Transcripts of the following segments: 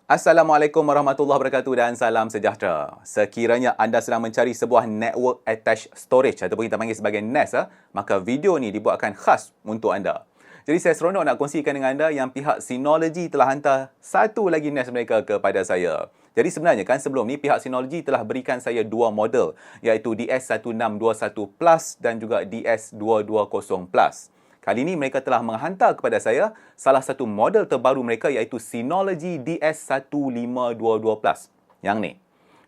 Assalamualaikum warahmatullahi wabarakatuh dan salam sejahtera. Sekiranya anda sedang mencari sebuah Network Attached Storage ataupun kita panggil sebagai NAS, maka video ni dibuatkan khas untuk anda. Jadi saya seronok nak kongsikan dengan anda yang pihak Synology telah hantar satu lagi NAS mereka kepada saya. Jadi sebenarnya kan sebelum ni pihak Synology telah berikan saya dua model iaitu DS1621 Plus dan juga DS220 Plus. Kali ini mereka telah menghantar kepada saya salah satu model terbaru mereka iaitu Synology DS1522 Plus. Yang ni.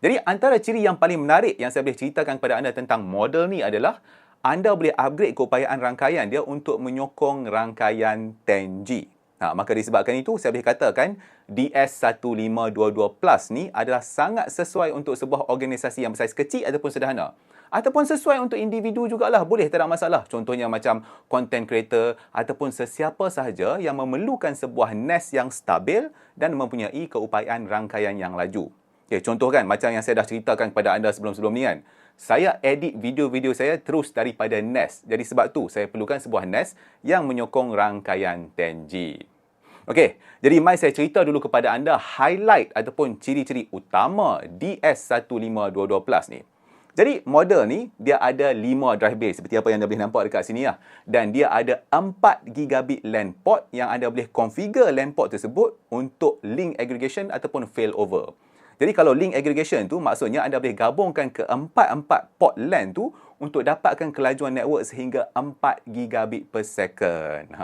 Jadi antara ciri yang paling menarik yang saya boleh ceritakan kepada anda tentang model ni adalah anda boleh upgrade keupayaan rangkaian dia untuk menyokong rangkaian 10G. Maka disebabkan itu saya boleh katakan DS1522 Plus ni adalah sangat sesuai untuk sebuah organisasi yang bersaiz kecil ataupun sederhana. Ataupun sesuai untuk individu jugalah, boleh, tak ada masalah. Contohnya macam content creator ataupun sesiapa sahaja yang memerlukan sebuah NAS yang stabil dan mempunyai keupayaan rangkaian yang laju. Okay, contoh kan, macam yang saya dah ceritakan kepada anda sebelum-sebelum ni kan. Saya edit video-video saya terus daripada NAS. Jadi sebab tu saya perlukan sebuah NAS yang menyokong rangkaian 10G. Okey, jadi mari saya cerita dulu kepada anda highlight ataupun ciri-ciri utama DS1522 Plus ni. Jadi model ni dia ada 5 drive bay seperti apa yang anda boleh nampak dekat sini lah. Dan dia ada 4 gigabit LAN port yang anda boleh configure LAN port tersebut untuk link aggregation ataupun failover. Jadi kalau link aggregation tu maksudnya anda boleh gabungkan ke 4 port LAN tu untuk dapatkan kelajuan network sehingga 4 gigabit per second.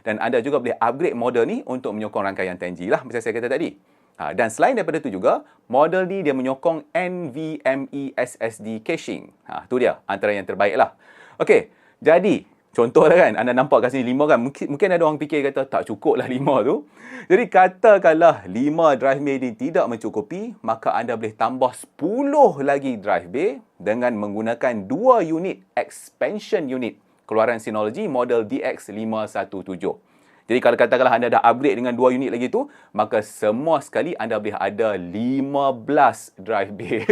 Dan anda juga boleh upgrade model ni untuk menyokong rangkaian 10G lah macam saya kata tadi. Dan selain daripada itu juga, model ni dia menyokong NVMe SSD caching. Tu dia, antara yang terbaik lah. Okey, jadi, contohlah kan, anda nampak kat sini 5 kan, mungkin ada orang fikir kata, tak cukup lah 5 tu. Jadi, katakanlah 5 drive bay ni tidak mencukupi, maka anda boleh tambah 10 lagi drive bay dengan menggunakan 2 unit expansion unit keluaran Synology model DX517. Jadi kalau katakanlah anda dah upgrade dengan 2 unit lagi tu, maka semua sekali anda boleh ada 15 drive bay.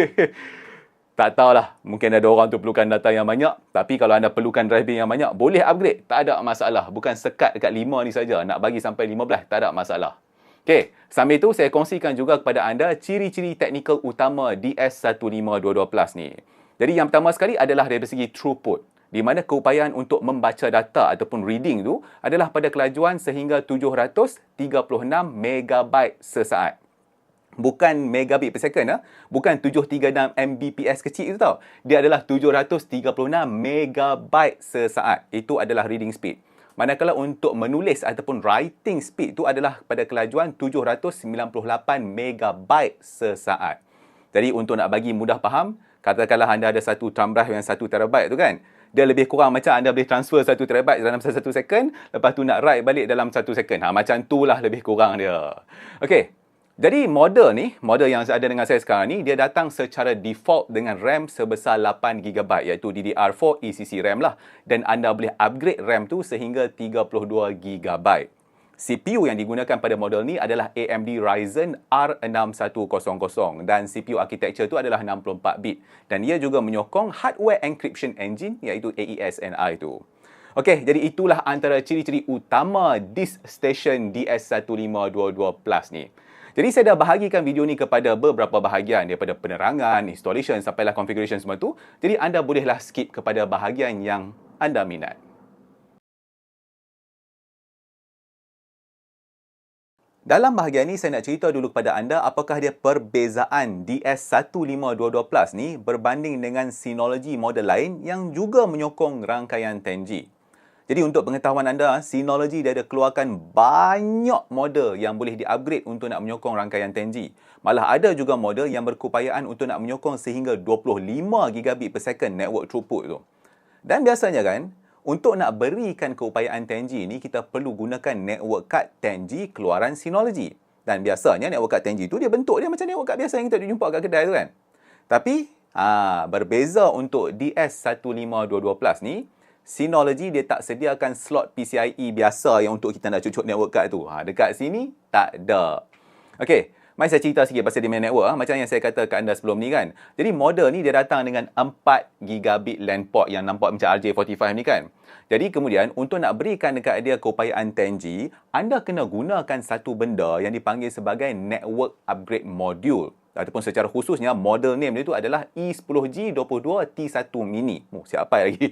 Tak tahulah, mungkin ada orang tu perlukan data yang banyak, tapi kalau anda perlukan drive bay yang banyak, boleh upgrade, tak ada masalah. Bukan sekat dekat 5 ni saja, nak bagi sampai 15, tak ada masalah. Okey, sambil tu saya kongsikan juga kepada anda ciri-ciri teknikal utama DS1522 Plus ni. Jadi yang pertama sekali adalah dari segi throughput, di mana keupayaan untuk membaca data ataupun reading tu adalah pada kelajuan sehingga 736 megabyte sesaat. Bukan megabit per second, bukan 736 Mbps kecil itu tau. Dia adalah 736 megabyte sesaat. Itu adalah reading speed. Manakala untuk menulis ataupun writing speed tu adalah pada kelajuan 798 megabyte sesaat. Jadi untuk nak bagi mudah faham, katakanlah anda ada satu thumb drive yang 1 terabyte tu kan, dia lebih kurang macam anda boleh transfer 1 terabyte dalam 1 second, lepas tu nak write balik dalam 1 second. Macam tu lah lebih kurang dia. Okey, jadi model yang ada dengan saya sekarang ni, dia datang secara default dengan RAM sebesar 8GB iaitu DDR4 ECC RAM lah. Dan anda boleh upgrade RAM tu sehingga 32GB. CPU yang digunakan pada model ni adalah AMD Ryzen R6100 dan CPU architecture tu adalah 64 bit dan ia juga menyokong hardware encryption engine iaitu AES-NI tu. Okey, jadi itulah antara ciri-ciri utama disk station DS1522 Plus ni. Jadi saya dah bahagikan video ni kepada beberapa bahagian daripada penerangan, installation sampailah configuration semua tu. Jadi anda bolehlah skip kepada bahagian yang anda minat. Dalam bahagian ini, saya nak cerita dulu kepada anda apakah dia perbezaan DS1522 Plus ni berbanding dengan Synology model lain yang juga menyokong rangkaian 10G. Jadi untuk pengetahuan anda, Synology dia ada keluarkan banyak model yang boleh di-upgrade untuk nak menyokong rangkaian 10G. Malah ada juga model yang berkeupayaan untuk nak menyokong sehingga 25 gigabit per second network throughput tu. Dan biasanya kan, untuk nak berikan keupayaan 10G ni, kita perlu gunakan network card 10G keluaran Synology. Dan biasanya network card 10G tu dia bentuk dia macam network card biasa yang kita jumpa kat kedai tu kan. Tapi, berbeza untuk DS1522 Plus ni, Synology dia tak sediakan slot PCIe biasa yang untuk kita nak cucuk network card tu. Dekat sini, tak ada. Okey, Mari saya cerita sikit pasal demand network. Macam yang saya kata ke anda sebelum ni kan. Jadi model ni dia datang dengan 4 gigabit LAN port yang nampak macam RJ45 ni kan. Jadi kemudian untuk nak berikan dekat dia keupayaan 10G, anda kena gunakan satu benda yang dipanggil sebagai network upgrade module. Ataupun secara khususnya model name dia tu adalah E10G22T1 mini. Siapa lagi?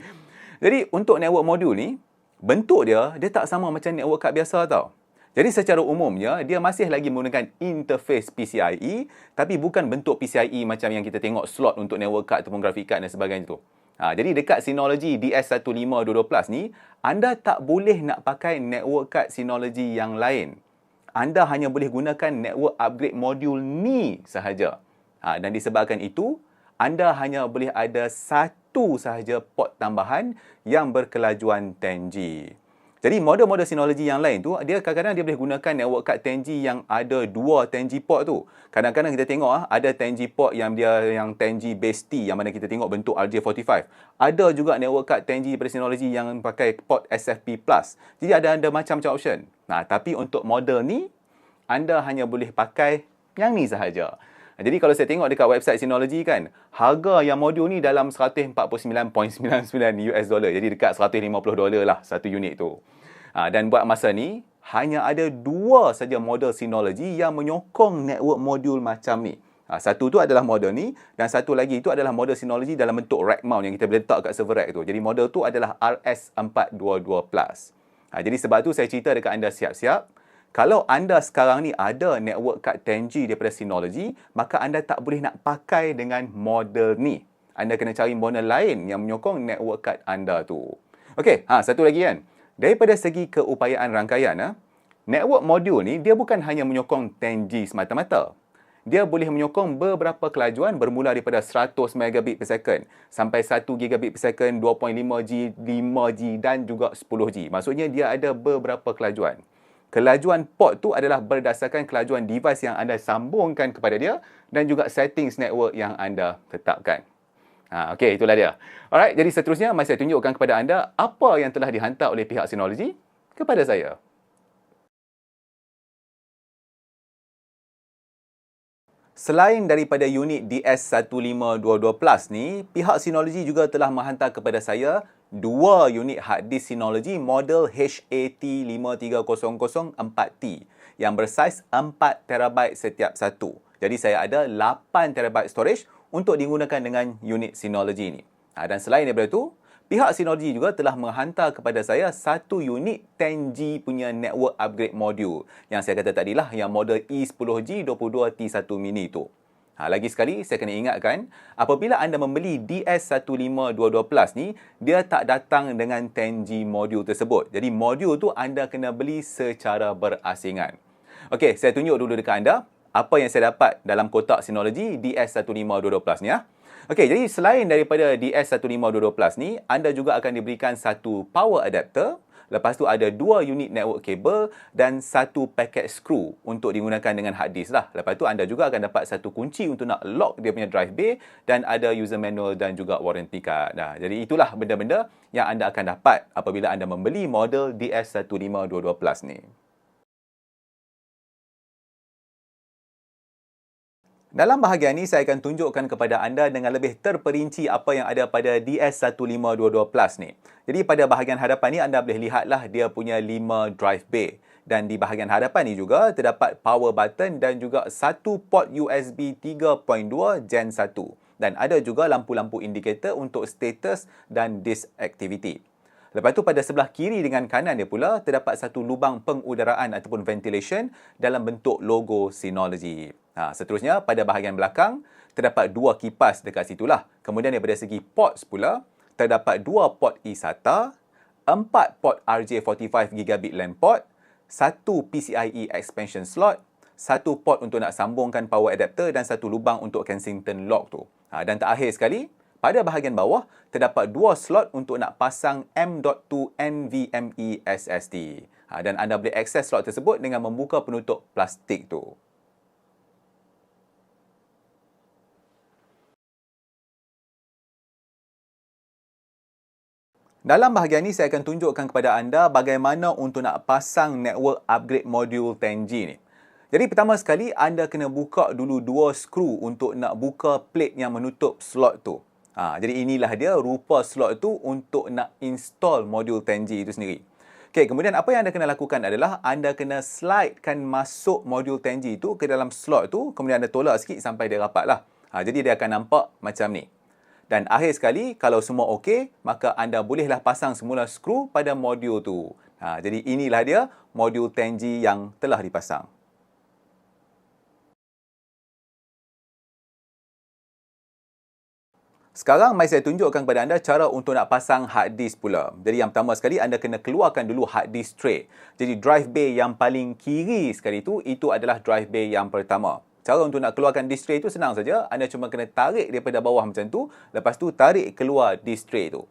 Jadi untuk network module ni, bentuk dia tak sama macam network card biasa tau. Jadi secara umumnya, dia masih lagi menggunakan interface PCIe, tapi bukan bentuk PCIe macam yang kita tengok slot untuk network card ataupun graphic card dan sebagainya tu. Jadi dekat Synology DS15212 ni, anda tak boleh nak pakai network card Synology yang lain. Anda hanya boleh gunakan network upgrade module ni sahaja. Dan disebabkan itu, anda hanya boleh ada satu sahaja port tambahan yang berkelajuan 10G. Jadi model-model Synology yang lain tu, dia kadang-kadang dia boleh gunakan network card 10G yang ada 2 10G port tu. Kadang-kadang kita tengok ada 10G port yang dia yang 10G base T yang mana kita tengok bentuk RJ45. Ada juga network card 10G daripada Synology yang pakai port SFP+. Jadi ada macam-macam option. Tapi untuk model ni, anda hanya boleh pakai yang ni sahaja. Jadi kalau saya tengok dekat website Synology kan, harga yang modul ni dalam 149.99 US dollar. Jadi dekat $150 lah satu unit tu. Dan buat masa ni, hanya ada 2 saja model Synology yang menyokong network modul macam ni. Satu tu adalah model ni dan satu lagi itu adalah model Synology dalam bentuk rack mount yang kita boleh letak kat server rack tu. Jadi model tu adalah RS422 Plus. Jadi sebab tu saya cerita dekat anda siap-siap. Kalau anda sekarang ni ada network card 10G daripada Synology, maka anda tak boleh nak pakai dengan model ni. Anda kena cari model lain yang menyokong network card anda tu. Okey, satu lagi kan. Daripada segi keupayaan rangkaian, network module ni dia bukan hanya menyokong 10G semata-mata. Dia boleh menyokong beberapa kelajuan bermula daripada 100 megabit per second sampai 1 gigabit per second, 2.5G, 5G dan juga 10G. Maksudnya dia ada beberapa kelajuan. Kelajuan port tu adalah berdasarkan kelajuan device yang anda sambungkan kepada dia dan juga settings network yang anda tetapkan. Okey, itulah dia. Alright, jadi seterusnya mari saya tunjukkan kepada anda apa yang telah dihantar oleh pihak Synology kepada saya. Selain daripada unit DS15222 Plus ni, pihak Synology juga telah menghantar kepada saya 2 unit hard disk Synology model HAT53004T yang bersaiz 4TB setiap satu. Jadi saya ada 8TB storage untuk digunakan dengan unit Synology ni. Dan selain daripada itu, pihak Synology juga telah menghantar kepada saya satu unit 10G punya network upgrade module yang saya kata tadilah yang model E10G22T1 mini tu. Lagi sekali, saya kena ingatkan, apabila anda membeli DS15222 Plus ni, dia tak datang dengan 10G modul tersebut. Jadi modul tu anda kena beli secara berasingan. Okey, saya tunjuk dulu dekat anda apa yang saya dapat dalam kotak Synology DS15222 Plus ni Okey, jadi selain daripada DS15222 Plus ni, anda juga akan diberikan satu power adapter. Lepas tu ada 2 unit network cable dan satu paket skru untuk digunakan dengan hard disk lah. Lepas tu anda juga akan dapat satu kunci untuk nak lock dia punya drive bay dan ada user manual dan juga warranty card. Jadi itulah benda-benda yang anda akan dapat apabila anda membeli model DS15222 Plus ni. Dalam bahagian ini, saya akan tunjukkan kepada anda dengan lebih terperinci apa yang ada pada DS15222 Plus ni. Jadi pada bahagian hadapan ni, anda boleh lihatlah dia punya 5 drive bay. Dan di bahagian hadapan ni juga, terdapat power button dan juga satu port USB 3.2 Gen 1. Dan ada juga lampu-lampu indikator untuk status dan disk activity. Lepas tu pada sebelah kiri dengan kanan dia pula, terdapat satu lubang pengudaraan ataupun ventilation dalam bentuk logo Synology. Seterusnya, pada bahagian belakang, terdapat 2 kipas dekat situlah. Kemudian daripada segi ports pula, terdapat 2 port eSATA, 4 port RJ45 gigabit LAN port, 1 PCIe expansion slot, 1 port untuk nak sambungkan power adapter dan 1 lubang untuk Kensington lock tu. Dan terakhir sekali, pada bahagian bawah, terdapat 2 slot untuk nak pasang M.2 NVMe SSD. Dan anda boleh akses slot tersebut dengan membuka penutup plastik tu. Dalam bahagian ini, saya akan tunjukkan kepada anda bagaimana untuk nak pasang network upgrade module 10G ni. Jadi pertama sekali, anda kena buka dulu 2 skru untuk nak buka plate yang menutup slot tu. Jadi inilah dia rupa slot tu untuk nak install modul 10G itu sendiri. Okey, kemudian apa yang anda kena lakukan adalah anda kena slidekan masuk modul 10G tu ke dalam slot tu, kemudian anda tolak sikit sampai dia rapat lah. Jadi dia akan nampak macam ni. Dan akhir sekali, kalau semua okey, maka anda bolehlah pasang semula skru pada modul tu. Jadi inilah dia modul 10G yang telah dipasang. Sekarang, mari saya tunjukkan kepada anda cara untuk nak pasang hard disk pula. Jadi yang pertama sekali, anda kena keluarkan dulu hard disk tray. Jadi drive bay yang paling kiri sekali itu adalah drive bay yang pertama. Cara untuk nak keluarkan disk tray itu senang saja. Anda cuma kena tarik daripada bawah macam tu. Lepas tu tarik keluar disk tray tu.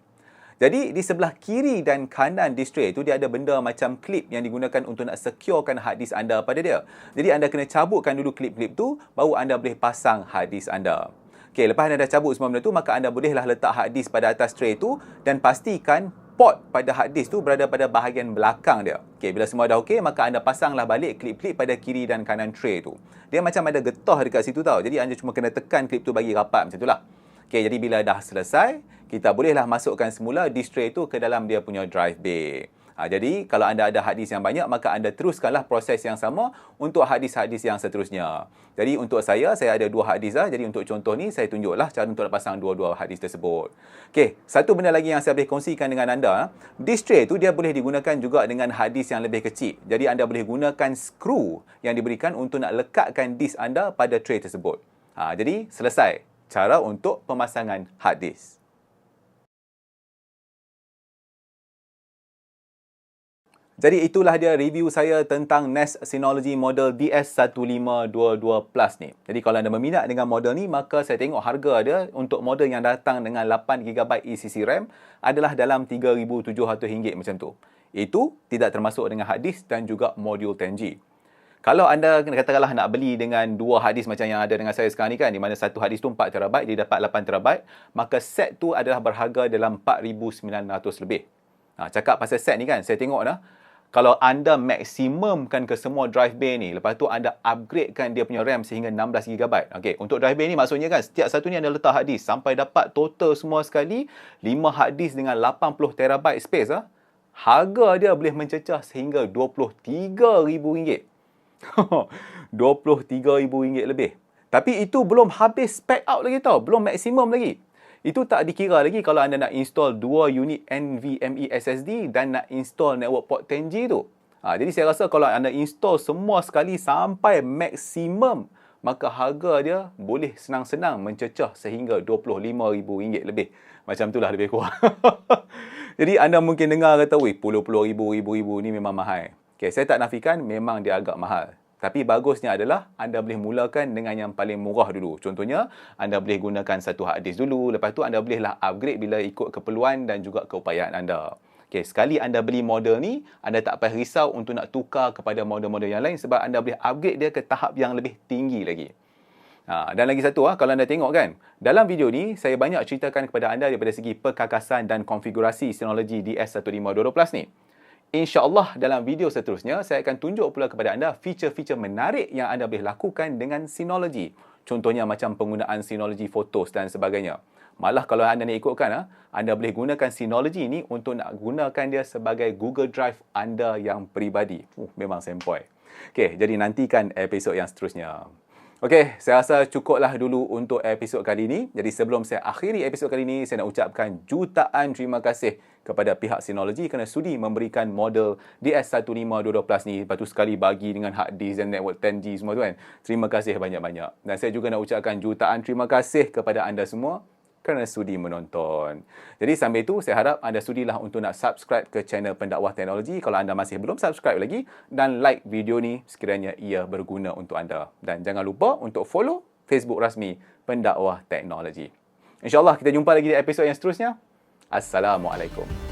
Jadi di sebelah kiri dan kanan disk tray itu dia ada benda macam klip yang digunakan untuk nak securekan hard disk anda pada dia. Jadi anda kena cabutkan dulu klip-klip tu, baru anda boleh pasang hard disk anda. Okey, lepas anda dah cabut semua benda tu, maka anda bolehlah letak hard disk pada atas tray tu dan pastikan port pada hard disk tu berada pada bahagian belakang dia. Okey, bila semua dah okey, maka anda pasanglah balik klip-klip pada kiri dan kanan tray tu. Dia macam ada getah dekat situ tau. Jadi anda cuma kena tekan klip tu bagi rapat macam itulah. Okey, jadi bila dah selesai, kita bolehlah masukkan semula disk tray tu ke dalam dia punya drive bay. Jadi, kalau anda ada hard disk yang banyak, maka anda teruskanlah proses yang sama untuk hard disk yang seterusnya. Jadi, untuk saya ada 2 hard disk lah. Jadi, untuk contoh ni, saya tunjuklah cara untuk pasang dua-dua hard disk tersebut. Okey, satu benda lagi yang saya boleh kongsikan dengan anda. Disk tray tu dia boleh digunakan juga dengan hard disk yang lebih kecil. Jadi, anda boleh gunakan skru yang diberikan untuk nak lekatkan disk anda pada tray tersebut. Jadi, selesai cara untuk pemasangan hard disk. Jadi itulah dia review saya tentang NAS Synology model DS1522 Plus ni. Jadi kalau anda berminat dengan model ni, maka saya tengok harga dia untuk model yang datang dengan 8GB ECC RAM adalah dalam RM3,700 macam tu. Itu tidak termasuk dengan hard disk dan juga modul 10G. Kalau anda katakanlah nak beli dengan 2 hard disk macam yang ada dengan saya sekarang ni kan, di mana satu hard disk tu 4TB, dia dapat 8TB, maka set tu adalah berharga dalam RM4,900 lebih. Cakap pasal set ni kan, saya tengok dah, kalau anda maksimumkan ke semua drive bay ni, lepas tu anda upgradekan dia punya RAM sehingga 16GB. Okey, untuk drive bay ni maksudnya kan, setiap satu ni anda letak hard disk sampai dapat total semua sekali 5 hard disk dengan 80TB space. Harga dia boleh mencecah sehingga RM23,000. RM23,000 lebih. Tapi itu belum habis spec out lagi tau, belum maksimum lagi. Itu tak dikira lagi kalau anda nak install 2 unit NVMe SSD dan nak install network port 10G tu. Jadi saya rasa kalau anda install semua sekali sampai maksimum, maka harga dia boleh senang-senang mencecah sehingga RM25,000 lebih. Macam itulah lebih kurang. Jadi anda mungkin dengar kata, weh, puluh-puluh ribu ni memang mahal. Okay, saya tak nafikan memang dia agak mahal. Tapi bagusnya adalah anda boleh mulakan dengan yang paling murah dulu. Contohnya, anda boleh gunakan satu hard disk dulu. Lepas tu anda bolehlah upgrade bila ikut keperluan dan juga keupayaan anda. Okey, sekali anda beli model ni, anda tak payah risau untuk nak tukar kepada model-model yang lain sebab anda boleh upgrade dia ke tahap yang lebih tinggi lagi. Dan lagi satu, kalau anda tengok kan, dalam video ni saya banyak ceritakan kepada anda daripada segi perkakasan dan konfigurasi Synology DS1522 Plus ni. InsyaAllah dalam video seterusnya, saya akan tunjuk pula kepada anda feature-feature menarik yang anda boleh lakukan dengan Synology. Contohnya macam penggunaan Synology Photos dan sebagainya. Malah kalau anda nak ikutkan, anda boleh gunakan Synology ni untuk nak gunakan dia sebagai Google Drive anda yang peribadi. Memang sempoi. Okey, jadi nantikan episod yang seterusnya. Okey, saya rasa cukuplah dulu untuk episod kali ini. Jadi sebelum saya akhiri episod kali ini, saya nak ucapkan jutaan terima kasih kepada pihak Synology kerana sudi memberikan model DS1522 Plus ni. Lepas tu sekali bagi dengan hard disk dan network 10G semua tu kan. Terima kasih banyak-banyak. Dan saya juga nak ucapkan jutaan terima kasih kepada anda semua kerana sudi menonton. Jadi sambil itu, saya harap anda sudilah untuk nak subscribe ke channel Pendakwah Teknologi kalau anda masih belum subscribe lagi, dan like video ni sekiranya ia berguna untuk anda. Dan jangan lupa untuk follow Facebook rasmi Pendakwah Teknologi. InsyaAllah kita jumpa lagi di episod yang seterusnya. Assalamualaikum.